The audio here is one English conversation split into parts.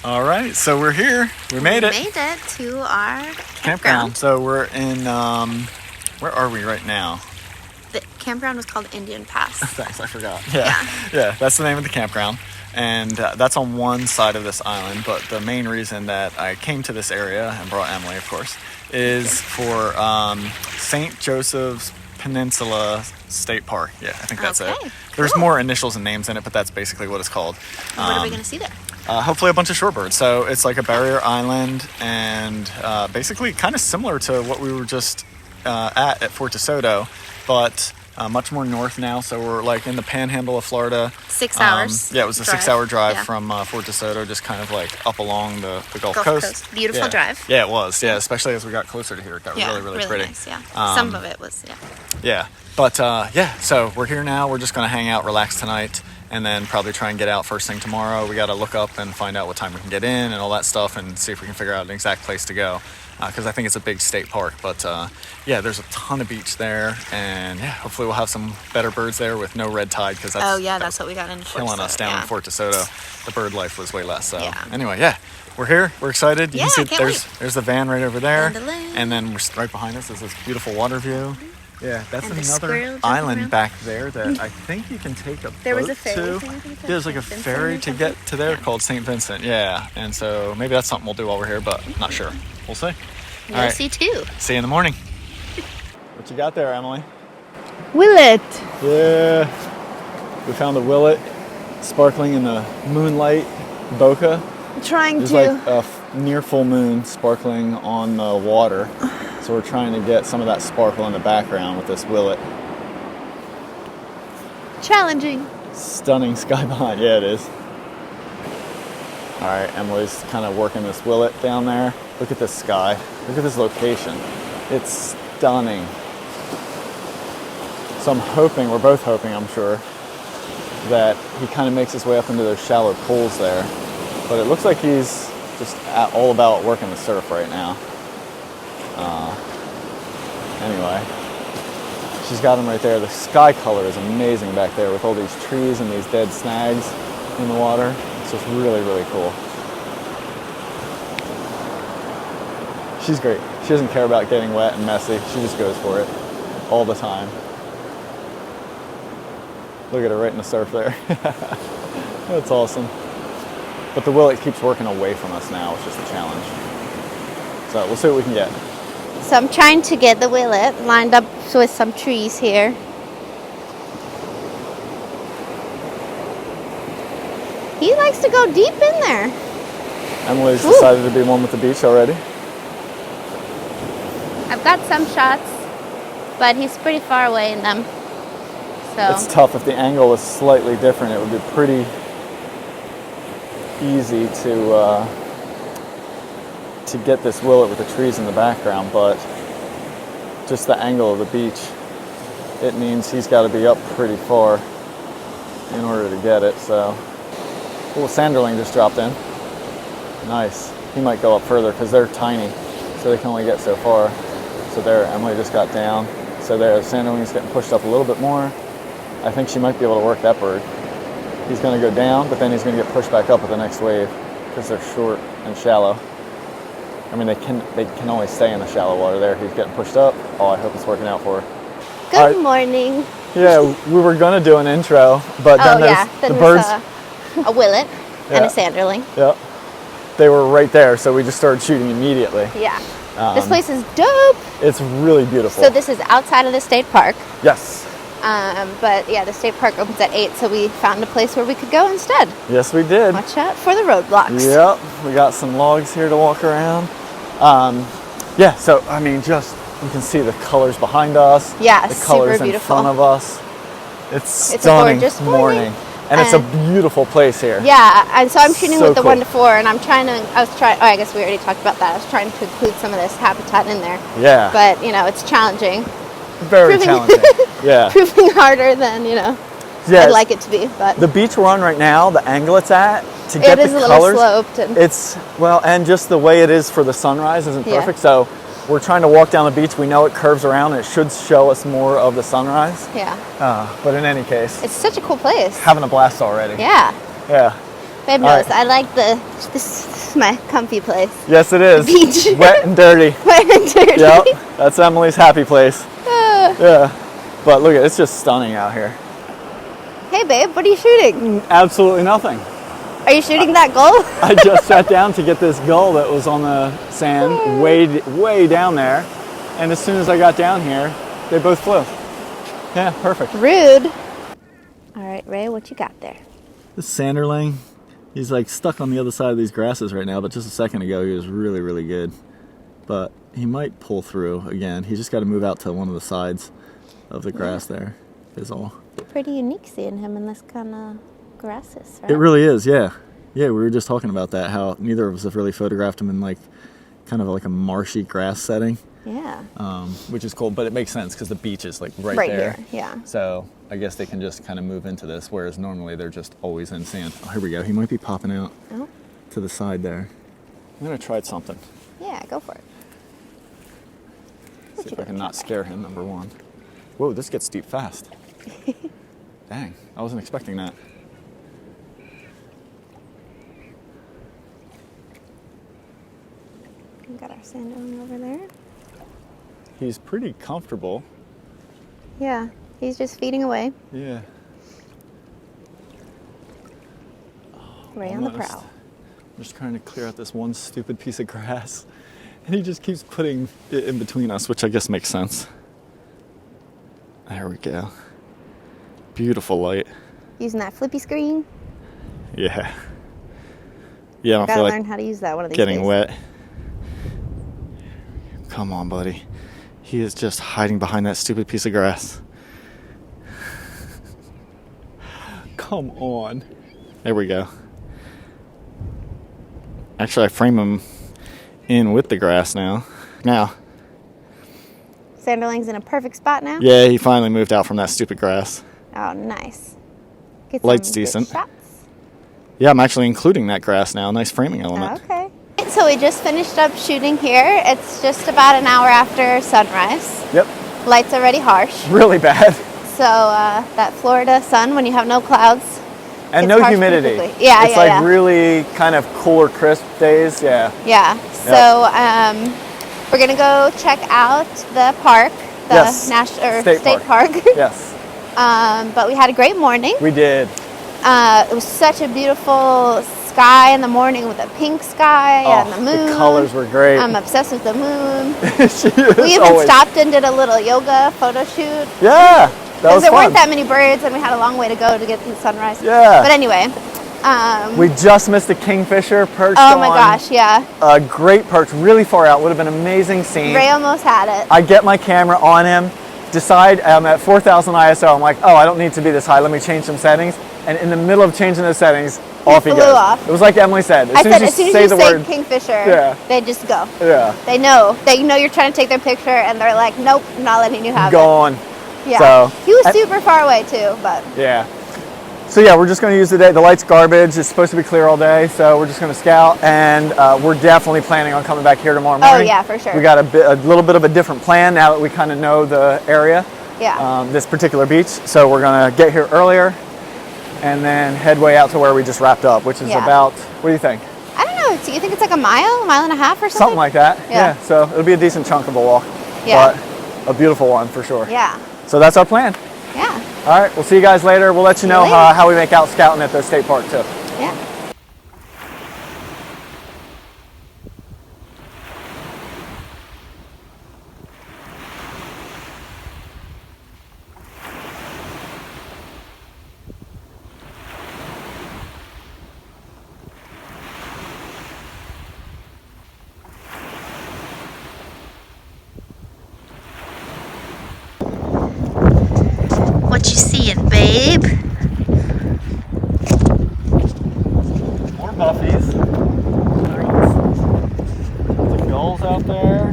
All right, so we're here. We made it. We made it to our campground. So we're in, where are we right now? The campground was called Indian Pass. Thanks, I forgot. Yeah, that's the name of the campground. And that's on one side of this island. But the main reason that I came to this area, and brought Emily, of course, is for St. Joseph's Peninsula State Park. Yeah, I think that's it. There's more initials and names in it, but that's basically what it's called. And what are we going to see there? Hopefully a bunch of shorebirds. So it's like a barrier island, and basically kind of similar to what we were just at Fort DeSoto, but much more north now. So we're like in the panhandle of Florida. 6 hours. Yeah, it was a 6-hour drive from Fort DeSoto, just kind of like up along the Gulf Coast. Beautiful drive. Yeah, it was. Yeah, especially as we got closer to here, it got really pretty. Nice, yeah. Some of it was, Yeah, but so we're here now. We're just going to hang out, relax tonight, and then probably try and get out first thing tomorrow. We got to look up and find out what time we can get in and all that stuff, and see if we can figure out an exact place to go. Because I think it's a big state park, but there's a ton of beach there, and hopefully we'll have some better birds there with no red tide, because that's what we got in killing us down in Fort DeSoto. The bird life was way less. So anyway, we're here, we're excited. You can see there's the van right over there, and then right behind us is this beautiful water view. Yeah, that's another island back there that I think you can take a boat was a ferry to. There's like a ferry to get to there called St. Vincent. Yeah, and so maybe that's something we'll do while we're here, but not sure. We'll see. You'll see too. See you in the morning. What you got there, Emily? Willet. Yeah, we found a willet sparkling in the moonlight bokeh. There's like a near full moon sparkling on the water. So we're trying to get some of that sparkle in the background with this willet. Challenging. Stunning sky behind. Yeah, it is. All right, Emily's kind of working this willet down there. Look at this sky. Look at this location. It's stunning. So we're both hoping, I'm sure, that he kind of makes his way up into those shallow pools there. But it looks like he's just all about working the surf right now. Anyway, she's got him right there. The sky color is amazing back there with all these trees and these dead snags in the water. It's just really, really cool. She's great. She doesn't care about getting wet and messy. She just goes for it all the time. Look at her right in the surf there. That's awesome. But the willet keeps working away from us now, which is the challenge. So we'll see what we can get. So I'm trying to get the willet lined up with some trees here. He likes to go deep in there. Emily's decided to be one with the beach already. I've got some shots, but he's pretty far away in them. So it's tough. If the angle was slightly different, it would be pretty easy to get this willet with the trees in the background, but just the angle of the beach, it means he's got to be up pretty far in order to get it. So, little sanderling just dropped in. Nice. He might go up further because they're tiny, so they can only get so far. So there, Emily just got down. So there, the sanderling's getting pushed up a little bit more. I think she might be able to work that bird. He's going to go down, but then he's going to get pushed back up with the next wave because they're short and shallow. I mean, they can only stay in the shallow water there. He's getting pushed up. Oh, I hope it's working out for her. Good morning. Yeah, we were going to do an intro, but then the birds. A willet and a sanderling. Yep. They were right there, so we just started shooting immediately. Yeah. This place is dope. It's really beautiful. So this is outside of the state park. Yes. But the state park opens at 8, so we found a place where we could go instead. Yes, we did. Watch out for the roadblocks. Yep, we got some logs here to walk around. So I mean, just you can see the colors behind us. Yeah, the colors super beautiful. In front of us. It's stunning. A gorgeous morning. And it's a beautiful place here. Yeah, and so I'm shooting with the cool. 1 to 4, and I guess we already talked about that. I was trying to include some of this habitat in there. Yeah. But, it's challenging. Very challenging. Yeah. Proving harder than, I'd like it to be. But the beach we're on right now, the angle it's at, to get the colors. It is a little sloped. And just the way it is for the sunrise isn't perfect. So we're trying to walk down the beach. We know it curves around and it should show us more of the sunrise. Yeah. But in any case, it's such a cool place. Having a blast already. Yeah. Yeah. Babe knows. I like this is my comfy place. Yes, it is. Beach. Wet and dirty. Wet and dirty. Yep, that's Emily's happy place. Yeah, but look, it's just stunning out here. Hey, babe, what are you shooting? Absolutely nothing. Are you shooting that gull? I just sat down to get this gull that was on the sand way down there, and as soon as I got down here, they both flew. Yeah, perfect. Rude. All right, Ray, what you got there? This sanderling, he's like stuck on the other side of these grasses right now, but just a second ago he was really good. But he might pull through again. He's just got to move out to one of the sides of the grass there is all. Pretty unique seeing him in this kind of grasses, right? It really is, yeah. Yeah, we were just talking about that, how neither of us have really photographed him in like kind of like a marshy grass setting. Yeah. Which is cool, but it makes sense because the beach is like right there. Here, yeah. So I guess they can just kind of move into this, whereas normally they're just always in sand. Oh, here we go. He might be popping out to the side there. I'm going to try something. Yeah, go for it. See if I can not scare him, number one. Whoa, this gets deep fast. Dang, I wasn't expecting that. We got our sanderling over there. He's pretty comfortable. Yeah, he's just feeding away. Yeah. Ray on the prowl. I'm just trying to clear out this one stupid piece of grass. And he just keeps putting it in between us, which I guess makes sense. There we go. Beautiful light. Using that flippy screen? Yeah. Yeah, I don't Gotta feel like learn how to use that one of these getting days. wet. Come on, buddy. He is just hiding behind that stupid piece of grass. Come on. There we go. Actually, I frame him in with the grass now. Sanderling's in a perfect spot now? Yeah, he finally moved out from that stupid grass. Oh, nice. Get Light's some good decent. shots. Yeah, I'm actually including that grass now. Nice framing element. Okay. So we just finished up shooting here. It's just about an hour after sunrise. Yep. Light's already harsh. Really bad. So that Florida sun, when you have no clouds. And it's no harsh humidity. pretty quickly. Yeah, it's like really kind of cooler, crisp days. Yeah. Yeah. So we're gonna go check out the park, the state park. Yes. But we had a great morning. We did. It was such a beautiful sky in the morning with a pink sky and the moon. The colors were great. I'm obsessed with the moon. We even stopped and did a little yoga photo shoot. Yeah, that was Because there fun. weren't that many birds and we had a long way to go to get to the sunrise. Yeah. But anyway. We just missed a kingfisher perched Oh on my gosh, yeah. a great perch, really far out. Would have been an amazing scene. Ray almost had it. I get my camera on him, decide I'm at 4,000 ISO. I'm like, oh, I don't need to be this high. Let me change some settings. And in the middle of changing those settings, off he flew goes. off. It was like Emily said. As soon as you the say word kingfisher, they just go. Yeah. They know you're trying to take their picture and they're like, nope, not letting you have Gone. it. Yeah. So, he was super far away too, but. Yeah. So yeah, we're just going to use the day. The light's garbage. It's supposed to be clear all day, so we're just going to scout, and we're definitely planning on coming back here tomorrow morning. Oh yeah, for sure. We got a little bit of a different plan now that we kind of know the area. Yeah. This particular beach, so we're going to get here earlier, and then head way out to where we just wrapped up, which is about. What do you think? I don't know. Do you think it's like a mile and a half or something? Something like that. Yeah. So it'll be a decent chunk of a walk. Yeah. But a beautiful one for sure. Yeah. So that's our plan. Yeah. All right, we'll see you guys later. We'll let you know how we make out scouting at the state park too. Yeah. What you seeing, babe? More buffies. The gulls out there.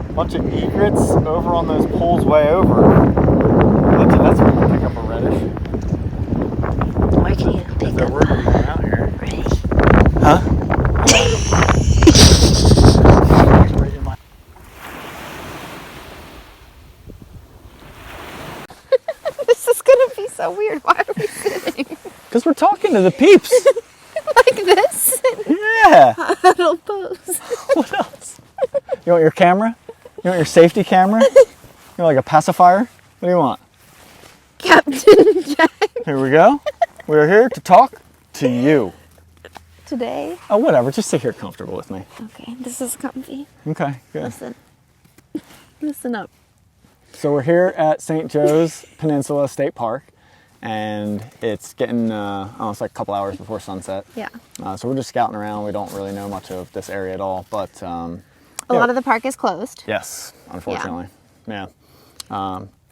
A bunch of egrets over on those poles way over. That's where we'll pick up a reddish. Where can you pick up We're out here. Ray? Huh? This is gonna be so weird. Why are we sitting? Because we're talking to the peeps. Yeah. Huddle pose. What else? You want your camera? You want your safety camera? You want like a pacifier? What do you want? Captain Jack. Here we go. We're here to talk to you. Today. Oh, whatever. Just sit here comfortable with me. Okay, this is comfy. Okay, good. Listen. Listen up. So we're here at St. Joe's Peninsula State Park, and it's getting almost like a couple hours before sunset. Yeah. So we're just scouting around. We don't really know much of this area at all, but a lot of the park is closed. Yes, unfortunately. Yeah.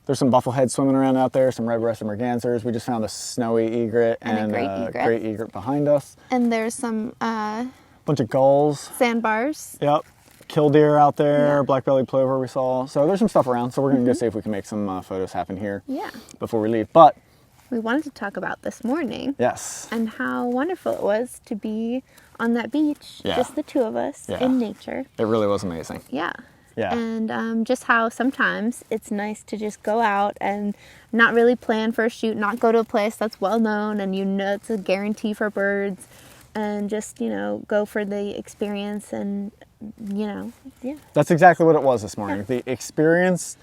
There's some buffleheads swimming around out there, some red-breasted mergansers. We just found a snowy egret and a great egret behind us. And there's some bunch of gulls. sandbars. Yep. Killdeer out there, black-bellied plover we saw. So there's some stuff around. So we're going to go see if we can make some photos happen here before we leave. But we wanted to talk about this morning. Yes. And how wonderful it was to be on that beach, just the two of us in nature. It really was amazing. Yeah. Yeah. And just how sometimes it's nice to just go out and not really plan for a shoot, not go to a place that's well known and you know it's a guarantee for birds, and just, you know, go for the experience and, you know, That's exactly what it was this morning. The experience,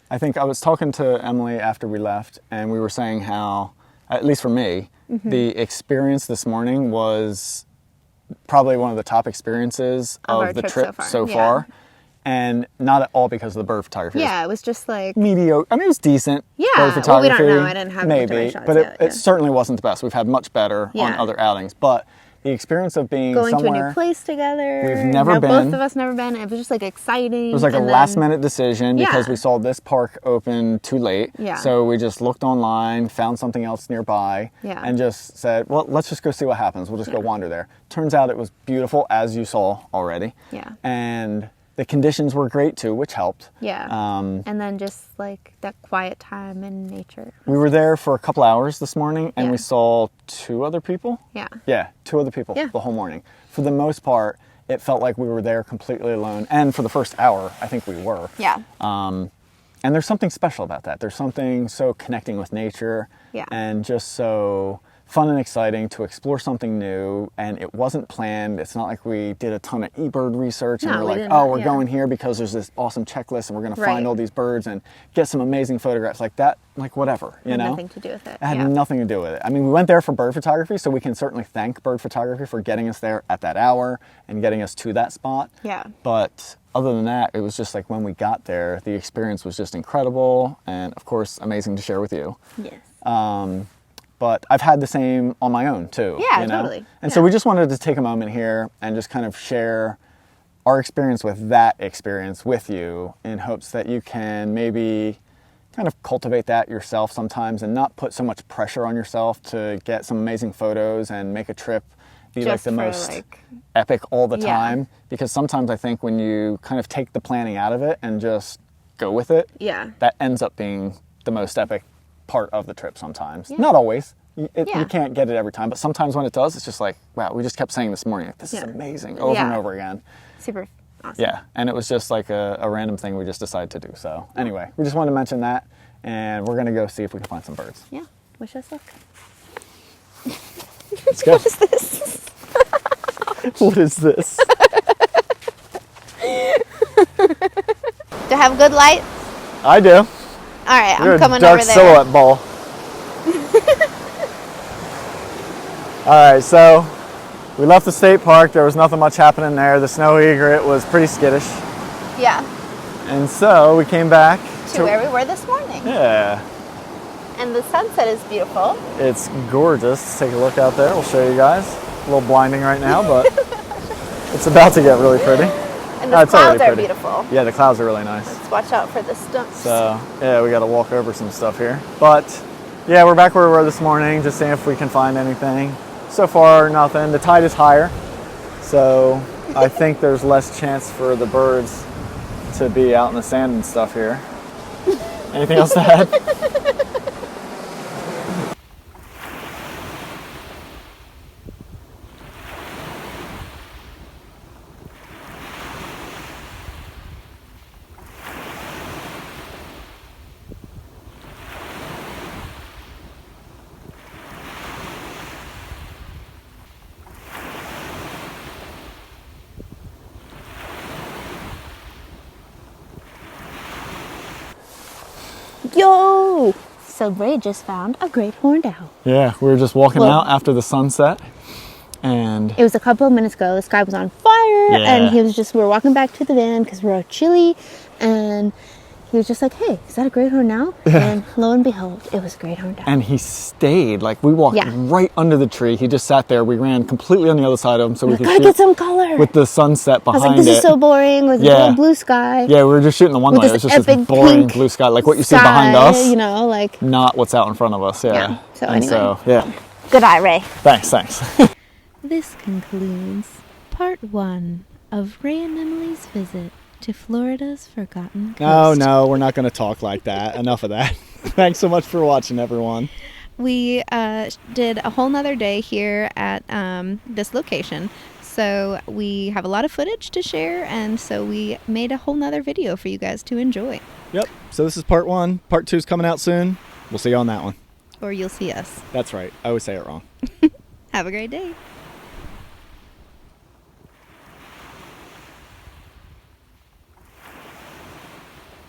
I think I was talking to Emily after we left, and we were saying how, at least for me, the experience this morning was probably one of the top experiences of the trip so far. And not at all because of the bird photography. Yeah, it was just like mediocre. I mean, it was decent. Yeah, bird photography. well, we don't know. I didn't have maybe, shots but yet, it certainly wasn't the best. We've had much better on other outings, but the experience of being going somewhere to a new place together. We've never been. Both of us never been. It was just like exciting. It was like a last-minute decision because we saw this park open too late. Yeah. So we just looked online, found something else nearby, and just said, "Well, let's just go see what happens. We'll just go wander there." Turns out it was beautiful, as you saw already. Yeah. And the conditions were great too, which helped. Yeah. And then just like that quiet time in nature. We were there for a couple hours this morning, and we saw 2 other people. Yeah. Yeah, 2 other people the whole morning. For the most part, it felt like we were there completely alone. And for the first hour, I think we were. Yeah. And there's something special about that. There's something so connecting with nature. Yeah. And just so fun and exciting to explore something new, and it wasn't planned. It's not like we did a ton of eBird research and we're like, oh, we're going here because there's this awesome checklist and we're going to find all these birds and get some amazing photographs like that, like whatever, you know? Nothing to do with it. It had nothing to do with it. I mean, we went there for bird photography, so we can certainly thank bird photography for getting us there at that hour and getting us to that spot. Yeah. But other than that, it was just like when we got there, the experience was just incredible and, of course, amazing to share with you. Yes. But I've had the same on my own too. Yeah, you know? totally. And so we just wanted to take a moment here and just kind of share our experience with that experience with you in hopes that you can maybe kind of cultivate that yourself sometimes and not put so much pressure on yourself to get some amazing photos and make a trip be just like the most epic all the time. Because sometimes I think when you kind of take the planning out of it and just go with it, that ends up being the most epic part of the trip sometimes. Not always. You can't get it every time, but sometimes when it does, it's just like, wow, we just kept saying this morning, like, this is amazing, over and over again. Super awesome. Yeah, and it was just like a random thing we just decided to do. So anyway, we just wanted to mention that, and we're going to go see if we can find some birds. Yeah, wish us luck. Let's go. What is this? What is this? Do I have good light? I do. All right, You're I'm coming a dark over there. silhouette ball. All right, so we left the state park. There was nothing much happening there. The snowy egret was pretty skittish. Yeah. And so we came back to where we were this morning. Yeah. And the sunset is beautiful. It's gorgeous. Let's take a look out there. We'll show you guys. A little blinding right now, but it's about to get really pretty. And the clouds are beautiful. Yeah, the clouds are really nice. Let's watch out for the stumps. So, yeah, we got to walk over some stuff here. But, yeah, we're back where we were this morning, just seeing if we can find anything. So far, nothing. The tide is higher, so I think there's less chance for the birds to be out in the sand and stuff here. Anything else to add? yo! So Ray just found a great horned owl. Yeah, we were just walking Well- out after the sunset, and It was a couple of minutes ago. The sky was on fire, Yeah. and we were walking back to the van because we were chilly, and he was just like, hey, is that a great horned owl? And lo and behold, it was a great horned owl. and he stayed. Like, we walked Yeah. right under the tree. He just sat there. We ran completely on the other side of him so we could Gotta shoot get some color. with the sunset I was behind like, this it. is so boring with Yeah. the blue sky. Yeah, we were just shooting the one With light. It this was just this epic boring pink blue sky, like what you see behind sky, us. you know, like, Not what's out in front of us. Yeah. Yeah. So and anyway. so yeah. good eye, Ray. Thanks. This concludes part 1 of Ray and Emily's visit to Florida's Forgotten Coast. No, we're not going to talk like that. Enough of that. Thanks so much for watching, everyone. We did a whole nother day here at this location. So we have a lot of footage to share, and so we made a whole nother video for you guys to enjoy. Yep. So this is part 1. Part 2 is coming out soon. We'll see you on that one. Or you'll see us. That's right. I always say it wrong. Have a great day.